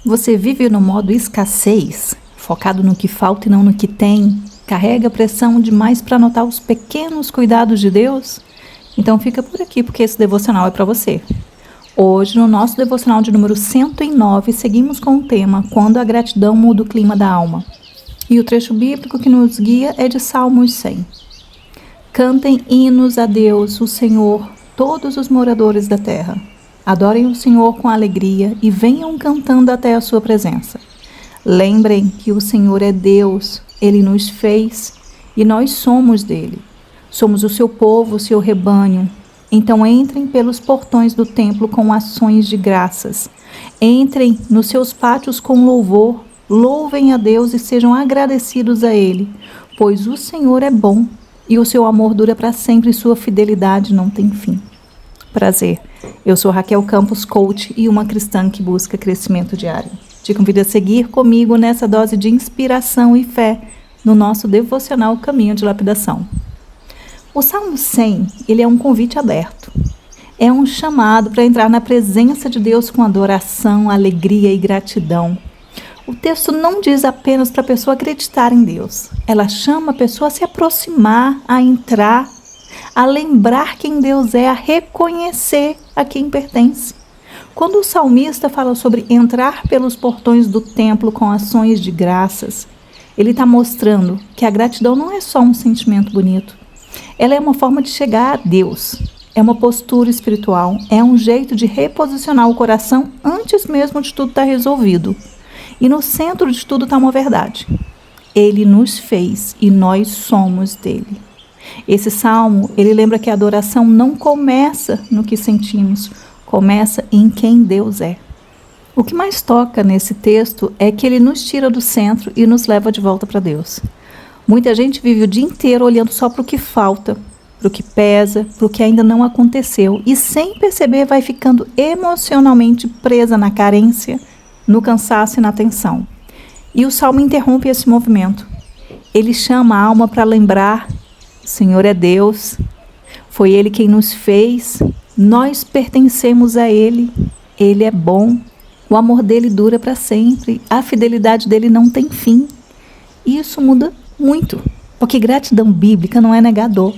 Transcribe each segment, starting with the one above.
Você vive no modo escassez, focado no que falta e não no que tem? Carrega pressão demais para notar os pequenos cuidados de Deus? Então fica por aqui, porque esse devocional é para você. Hoje, no nosso devocional de número 109, seguimos com o tema Quando a gratidão muda o clima da alma. E o trecho bíblico que nos guia é de Salmos 100. Cantem hinos a Deus, o Senhor, todos os moradores da terra. Adorem o Senhor com alegria e venham cantando até a sua presença. Lembrem que o Senhor é Deus, Ele nos fez e nós somos dele. Somos o seu povo, o seu rebanho. Então entrem pelos portões do templo com ações de graças. Entrem nos seus pátios com louvor, louvem a Deus e sejam agradecidos a Ele, pois o Senhor é bom e o seu amor dura para sempre e sua fidelidade não tem fim. Prazer, eu sou Raquel Campos, coach e uma cristã que busca crescimento diário. Te convido a seguir comigo nessa dose de inspiração e fé no nosso devocional Caminho de Lapidação. O Salmo 100, ele é um convite aberto. É um chamado para entrar na presença de Deus com adoração, alegria e gratidão. O texto não diz apenas para a pessoa acreditar em Deus. Ela chama a pessoa a se aproximar, a entrar, a lembrar quem Deus é, a reconhecer a quem pertence. Quando o salmista fala sobre entrar pelos portões do templo com ações de graças, ele está mostrando que a gratidão não é só um sentimento bonito. Ela é uma forma de chegar a Deus. É uma postura espiritual. É um jeito de reposicionar o coração antes mesmo de tudo estar resolvido. E no centro de tudo está uma verdade. Ele nos fez e nós somos dele. Esse salmo, ele lembra que a adoração não começa no que sentimos, começa em quem Deus é. O que mais toca nesse texto é que ele nos tira do centro e nos leva de volta para Deus. Muita gente vive o dia inteiro olhando só para o que falta, para o que pesa, para o que ainda não aconteceu e sem perceber vai ficando emocionalmente presa na carência, no cansaço e na tensão. E o salmo interrompe esse movimento. Ele chama a alma para lembrar: o Senhor é Deus, foi Ele quem nos fez, nós pertencemos a Ele, Ele é bom, o amor dele dura para sempre, a fidelidade dele não tem fim. E isso muda muito, porque gratidão bíblica não é negador,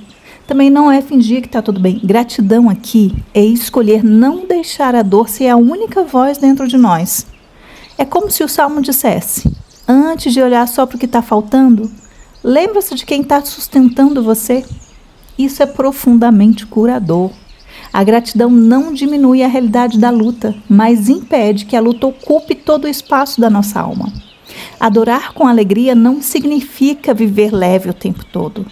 também não é fingir que está tudo bem. Gratidão aqui é escolher não deixar a dor ser a única voz dentro de nós. É como se o salmo dissesse: antes de olhar só para o que está faltando, lembra-se de quem está sustentando você. Isso é profundamente curador. A gratidão não diminui a realidade da luta, mas impede que a luta ocupe todo o espaço da nossa alma. Adorar com alegria não significa viver leve o tempo todo.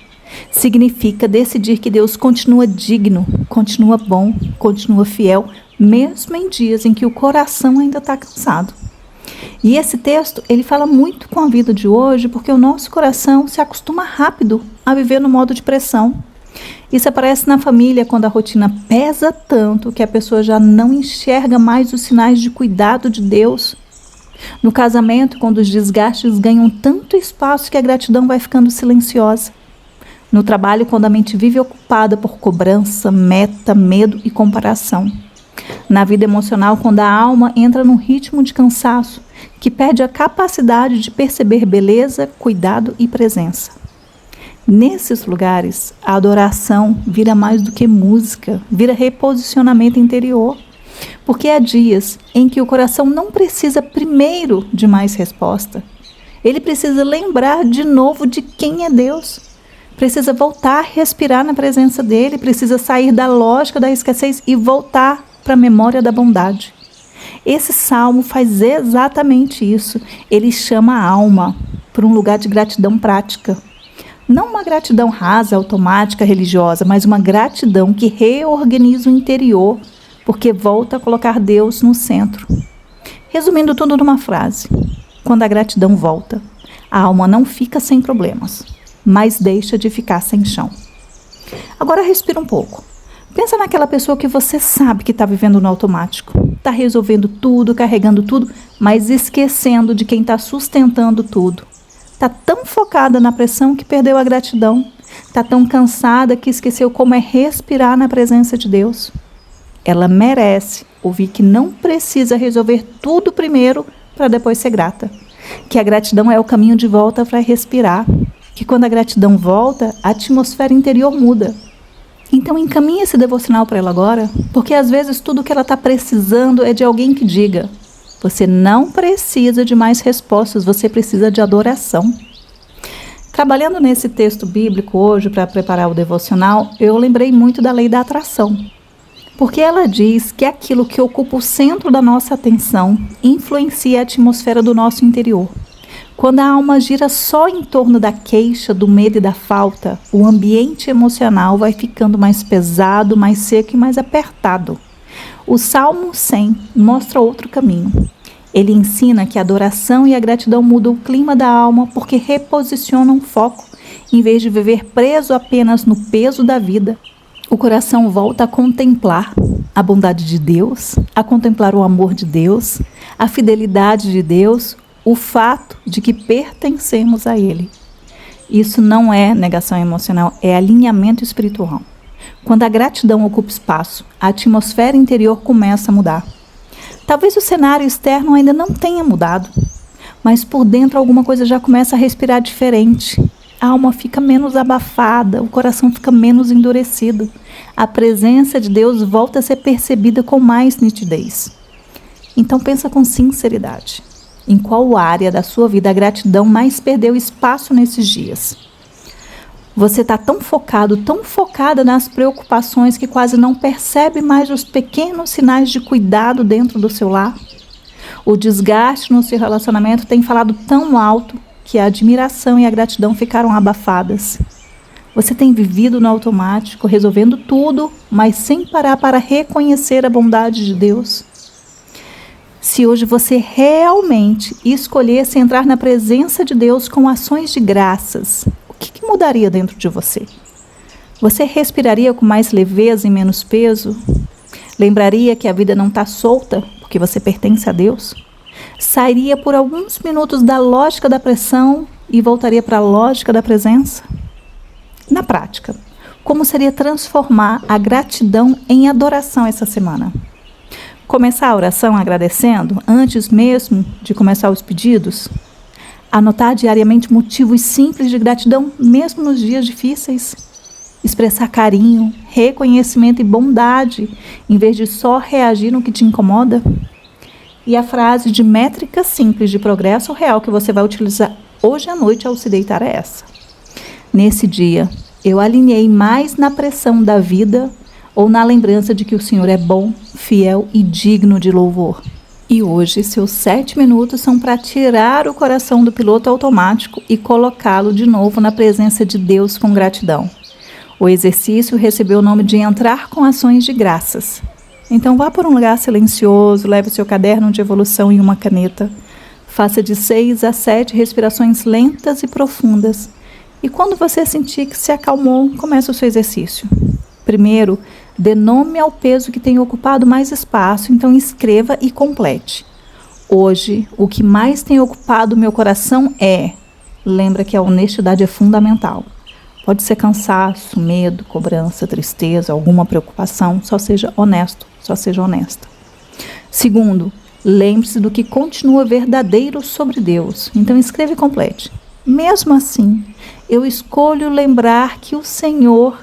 Significa decidir que Deus continua digno, continua bom, continua fiel, mesmo em dias em que o coração ainda está cansado. E esse texto, ele fala muito com a vida de hoje, porque o nosso coração se acostuma rápido a viver no modo de pressão. Isso aparece na família quando a rotina pesa tanto que a pessoa já não enxerga mais os sinais de cuidado de Deus. No casamento, quando os desgastes ganham tanto espaço que a gratidão vai ficando silenciosa. No trabalho, quando a mente vive ocupada por cobrança, meta, medo e comparação. Na vida emocional, quando a alma entra num ritmo de cansaço que perde a capacidade de perceber beleza, cuidado e presença. Nesses lugares, a adoração vira mais do que música, vira reposicionamento interior. Porque há dias em que o coração não precisa primeiro de mais resposta. Ele precisa lembrar de novo de quem é Deus. Precisa voltar a respirar na presença dele, precisa sair da lógica da escassez e voltar para a memória da bondade. Esse salmo faz exatamente isso. Ele chama a alma para um lugar de gratidão prática. Não uma gratidão rasa, automática, religiosa, mas uma gratidão que reorganiza o interior, porque volta a colocar Deus no centro. Resumindo tudo numa frase: quando a gratidão volta, a alma não fica sem problemas, mas deixa de ficar sem chão. Agora respira um pouco. Pensa naquela pessoa que você sabe que está vivendo no automático. Está resolvendo tudo, carregando tudo, mas esquecendo de quem está sustentando tudo. Está tão focada na pressão que perdeu a gratidão. Está tão cansada que esqueceu como é respirar na presença de Deus. Ela merece ouvir que não precisa resolver tudo primeiro para depois ser grata. Que a gratidão é o caminho de volta para respirar. Que quando a gratidão volta, a atmosfera interior muda. Então encaminhe esse devocional para ela agora, porque às vezes tudo que ela está precisando é de alguém que diga: você não precisa de mais respostas, você precisa de adoração. Trabalhando nesse texto bíblico hoje para preparar o devocional, eu lembrei muito da lei da atração. Porque ela diz que aquilo que ocupa o centro da nossa atenção influencia a atmosfera do nosso interior. Quando a alma gira só em torno da queixa, do medo e da falta, o ambiente emocional vai ficando mais pesado, mais seco e mais apertado. O Salmo 100 mostra outro caminho. Ele ensina que a adoração e a gratidão mudam o clima da alma porque reposicionam o foco. Em vez de viver preso apenas no peso da vida, o coração volta a contemplar a bondade de Deus, a contemplar o amor de Deus, a fidelidade de Deus, o fato de que pertencemos a Ele. Isso não é negação emocional, é alinhamento espiritual. Quando a gratidão ocupa espaço, a atmosfera interior começa a mudar. Talvez o cenário externo ainda não tenha mudado, mas por dentro alguma coisa já começa a respirar diferente. A alma fica menos abafada, o coração fica menos endurecido. A presença de Deus volta a ser percebida com mais nitidez. Então pensa com sinceridade. Em qual área da sua vida a gratidão mais perdeu espaço nesses dias? Você está tão focada nas preocupações que quase não percebe mais os pequenos sinais de cuidado dentro do seu lar? O desgaste no seu relacionamento tem falado tão alto que a admiração e a gratidão ficaram abafadas. Você tem vivido no automático, resolvendo tudo, mas sem parar para reconhecer a bondade de Deus? Se hoje você realmente escolhesse entrar na presença de Deus com ações de graças, o que mudaria dentro de você? Você respiraria com mais leveza e menos peso? Lembraria que a vida não está solta porque você pertence a Deus? Sairia por alguns minutos da lógica da pressão e voltaria para a lógica da presença? Na prática, como seria transformar a gratidão em adoração essa semana? Começar a oração agradecendo antes mesmo de começar os pedidos? Anotar diariamente motivos simples de gratidão, mesmo nos dias difíceis? Expressar carinho, reconhecimento e bondade, em vez de só reagir no que te incomoda? E a frase de métrica simples de progresso real que você vai utilizar hoje à noite ao se deitar é essa: nesse dia, eu alinhei mais na pressão da vida ou na lembrança de que o Senhor é bom, fiel e digno de louvor. E hoje, seus 7 minutos são para tirar o coração do piloto automático e colocá-lo de novo na presença de Deus com gratidão. O exercício recebeu o nome de entrar com ações de graças. Então vá por um lugar silencioso, leve seu caderno de evolução e uma caneta. Faça de 6 a 7 respirações lentas e profundas. E quando você sentir que se acalmou, comece o seu exercício. Primeiro, dê nome ao peso que tem ocupado mais espaço, então escreva e complete. Hoje, o que mais tem ocupado meu coração é... Lembra que a honestidade é fundamental. Pode ser cansaço, medo, cobrança, tristeza, alguma preocupação, só seja honesto, só seja honesta. Segundo, lembre-se do que continua verdadeiro sobre Deus, então escreva e complete. Mesmo assim, eu escolho lembrar que o Senhor...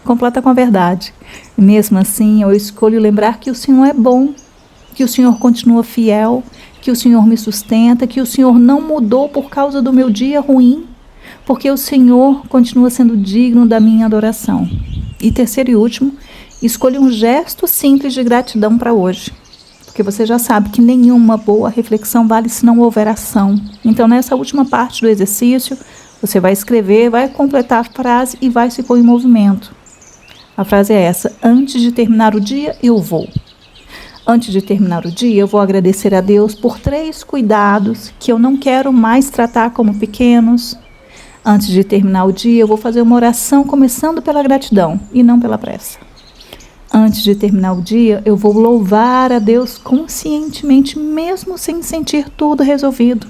Completa com a verdade. Mesmo assim, eu escolho lembrar que o Senhor é bom, que o Senhor continua fiel, que o Senhor me sustenta, que o Senhor não mudou por causa do meu dia ruim, porque o Senhor continua sendo digno da minha adoração. E terceiro e último, escolha um gesto simples de gratidão para hoje, porque você já sabe que nenhuma boa reflexão vale se não houver ação. Então, nessa última parte do exercício, você vai escrever, vai completar a frase e vai se pôr em movimento. A frase é essa: antes de terminar o dia, eu vou. Antes de terminar o dia, eu vou agradecer a Deus por 3 cuidados que eu não quero mais tratar como pequenos. Antes de terminar o dia, eu vou fazer uma oração começando pela gratidão e não pela pressa. Antes de terminar o dia, eu vou louvar a Deus conscientemente, mesmo sem sentir tudo resolvido.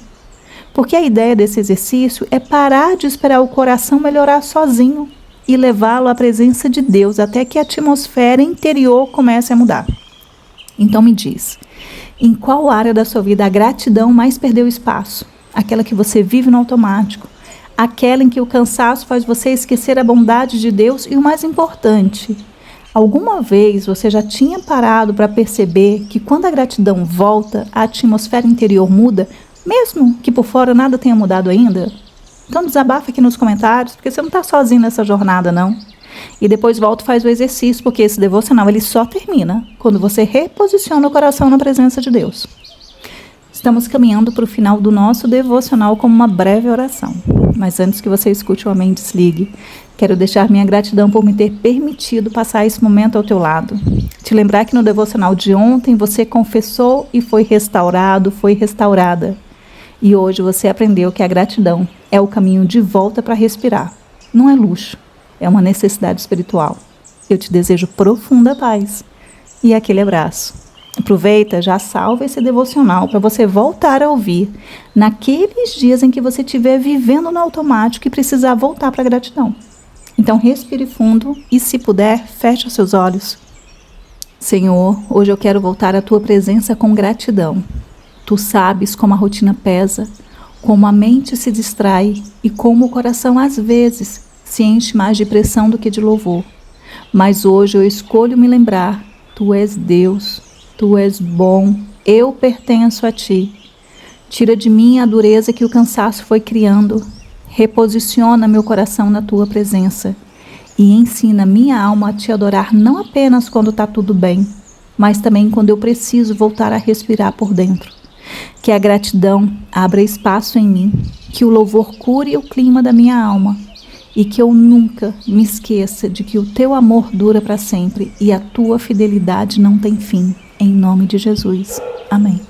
Porque a ideia desse exercício é parar de esperar o coração melhorar sozinho e levá-lo à presença de Deus até que a atmosfera interior comece a mudar. Então me diz, Em qual área da sua vida a gratidão mais perdeu espaço? Aquela que você vive no automático, aquela em que o cansaço faz você esquecer a bondade de Deus e o mais importante, alguma vez você já tinha parado para perceber que quando a gratidão volta, a atmosfera interior muda, mesmo que por fora nada tenha mudado ainda? Então desabafa aqui nos comentários, porque você não está sozinho nessa jornada, não. E depois volta e faz o exercício, porque esse devocional ele só termina quando você reposiciona o coração na presença de Deus. Estamos caminhando para o final do nosso devocional com uma breve oração. Mas antes que você escute o Amém, desligue. Quero deixar minha gratidão por me ter permitido passar esse momento ao teu lado. Te lembrar que no devocional de ontem você confessou e foi restaurado, foi restaurada. E hoje você aprendeu que a gratidão é o caminho de volta para respirar. Não é luxo, é uma necessidade espiritual. Eu te desejo profunda paz e aquele abraço. Aproveita, já salva esse devocional para você voltar a ouvir naqueles dias em que você estiver vivendo no automático e precisar voltar para a gratidão. Então respire fundo e, se puder, feche os seus olhos. Senhor, hoje eu quero voltar à tua presença com gratidão. Tu sabes como a rotina pesa, como a mente se distrai e como o coração às vezes se enche mais de pressão do que de louvor. Mas hoje eu escolho me lembrar, tu és Deus. Tu és bom, eu pertenço a ti. Tira de mim a dureza que o cansaço foi criando. Reposiciona meu coração na tua presença. E ensina minha alma a te adorar não apenas quando está tudo bem, mas também quando eu preciso voltar a respirar por dentro. Que a gratidão abra espaço em mim, que o louvor cure o clima da minha alma. E que eu nunca me esqueça de que o teu amor dura para sempre e a tua fidelidade não tem fim. Em nome de Jesus. Amém.